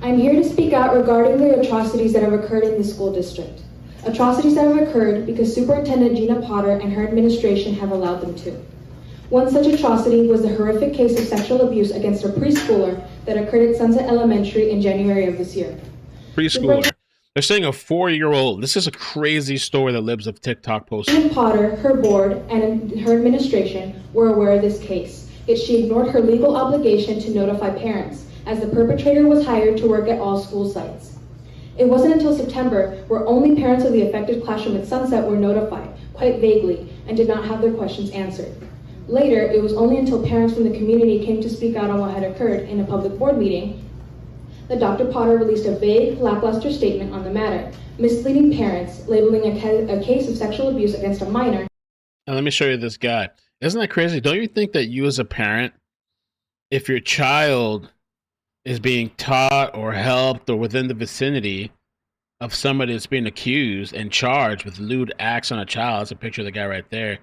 I'm here to speak out regarding the atrocities that have occurred in the school district. Atrocities that have occurred because Superintendent Gina Potter and her administration have allowed them to. One such atrocity was the horrific case of sexual abuse against a preschooler that occurred at Sunset Elementary in January of this year. Preschooler. They're saying a 4-year-old. This is a crazy story that lives of TikTok posts. Gina Potter, her board, and her administration were aware of this case, yet she ignored her legal obligation to notify parents, as the perpetrator was hired to work at all school sites. It wasn't until September where only parents of the affected classroom at Sunset were notified, quite vaguely, and did not have their questions answered. Later, it was only until parents from the community came to speak out on what had occurred in a public board meeting that Dr. Potter released a vague, lackluster statement on the matter, misleading parents, labeling a case of sexual abuse against a minor. Now let me show you this guy. Isn't that crazy? Don't you think that you as a parent, if your child is being taught or helped or within the vicinity of somebody that's being accused and charged with lewd acts on a child, it's a picture of the guy right there,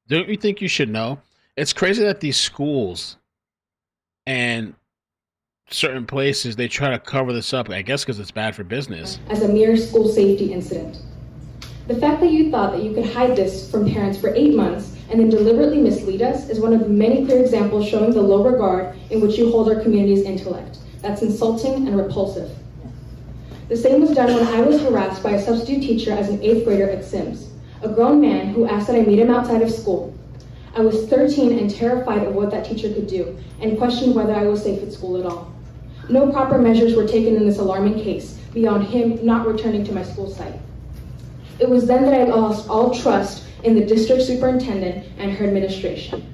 don't you think you should know? It's crazy that these schools and certain places, they try to cover this up, I guess because it's bad for business. As a mere school safety incident. The fact that you thought that you could hide this from parents for 8 months and then deliberately mislead us is one of the many clear examples showing the low regard in which you hold our community's intellect. That's insulting and repulsive. The same was done when I was harassed by a substitute teacher as an 8th grader at Sims, a grown man who asked that I meet him outside of school. I was 13 and terrified of what that teacher could do and questioned whether I was safe at school at all. No proper measures were taken in this alarming case beyond him not returning to my school site. It was then that I lost all trust in the district superintendent and her administration.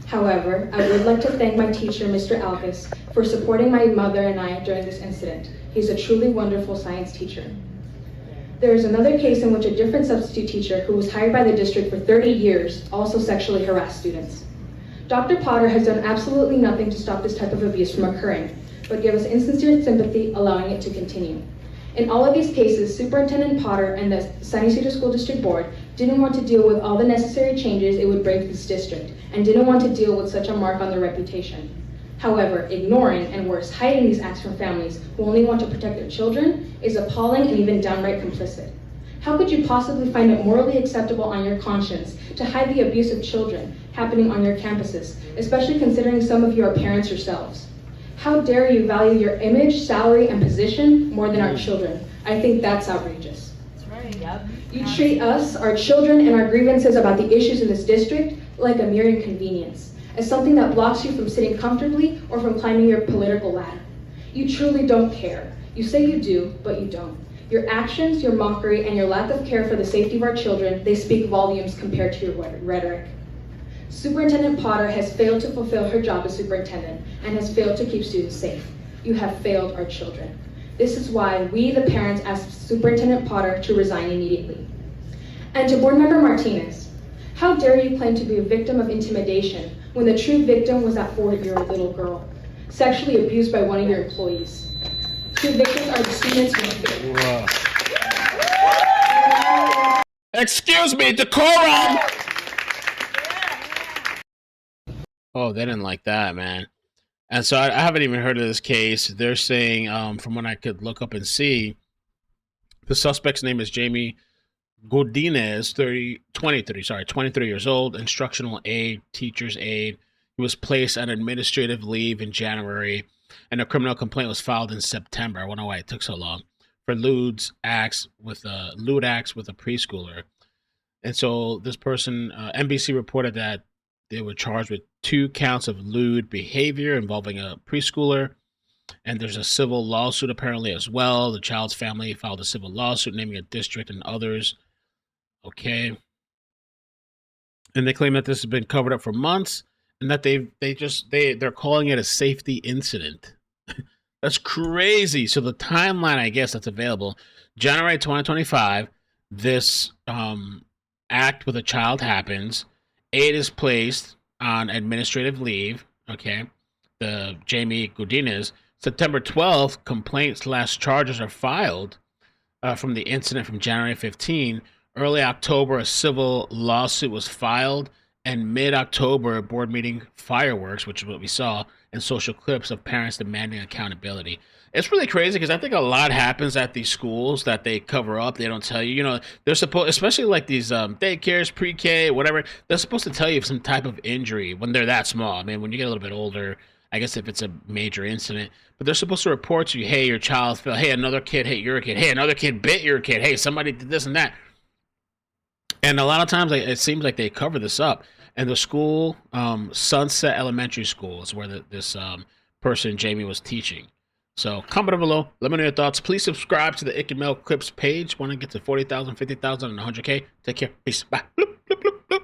However, I would like to thank my teacher, Mr. Alvis, for supporting my mother and I during this incident. He's a truly wonderful science teacher. There is another case in which a different substitute teacher who was hired by the district for 30 years also sexually harassed students. Dr. Potter has done absolutely nothing to stop this type of abuse from occurring, but give us insincere sympathy, allowing it to continue. In all of these cases, Superintendent Potter and the San Ysidro School District Board didn't want to deal with all the necessary changes it would bring to this district, and didn't want to deal with such a mark on their reputation. However, ignoring and worse, hiding these acts from families who only want to protect their children is appalling and even downright complicit. How could you possibly find it morally acceptable on your conscience to hide the abuse of children happening on your campuses, especially considering some of you are parents yourselves? How dare you value your image, salary, and position more than our children? I think that's outrageous. That's right, yep. You treat us, our children, and our grievances about the issues in this district like a mere inconvenience, as something that blocks you from sitting comfortably or from climbing your political ladder. You truly don't care. You say you do, but you don't. Your actions, your mockery, and your lack of care for the safety of our children, they speak volumes compared to your rhetoric. Superintendent Potter has failed to fulfill her job as superintendent and has failed to keep students safe. You have failed our children. This is why we, the parents, asked Superintendent Potter to resign immediately. And to Board Member Martinez, how dare you claim to be a victim of intimidation when the true victim was that 4-year-old little girl, sexually abused by one of your employees? True victims are the students who Wow. Excuse me, decorum! Oh, they didn't like that, man. And so I haven't even heard of this case. They're saying, from what I could look up and see, the suspect's name is Jaime Godinez, 23 years old, instructional aide, teacher's aide. He was placed on administrative leave in January, and a criminal complaint was filed in September. I wonder why it took so long, for lewd acts with a preschooler. And so this person, NBC reported that they were charged with 2 counts of lewd behavior involving a preschooler. And there's a civil lawsuit apparently as well. The child's family filed a civil lawsuit naming a district and others. Okay. And they claim that this has been covered up for months and that they're calling it a safety incident. That's crazy. So the timeline, I guess, that's available, January 2025, this act with a child happens. Aide is placed on administrative leave, okay, the Jaime Godinez. September 12th, complaints/charges are filed from the incident from January 15. Early October, a civil lawsuit was filed, and mid-October, a board meeting fireworks, which is what we saw, and social clips of parents demanding accountability. It's really crazy because I think a lot happens at these schools that they cover up. They don't tell you. You know, they're supposed, especially like these daycares, pre-K, whatever. They're supposed to tell you some type of injury when they're that small. I mean, when you get a little bit older, I guess if it's a major incident, but they're supposed to report to you, hey, your child fell. Hey, another kid hit your kid. Hey, another kid bit your kid. Hey, somebody did this and that. And a lot of times, it seems like they cover this up. And the school, Sunset Elementary School, is where this person, Jamie, was teaching. So comment below. Let me know your thoughts. Please subscribe to the iCkEdMeL Clips page. Want to get to 40,000, 50,000, and 100K. Take care. Peace. Bye. Bloop, bloop, bloop, bloop.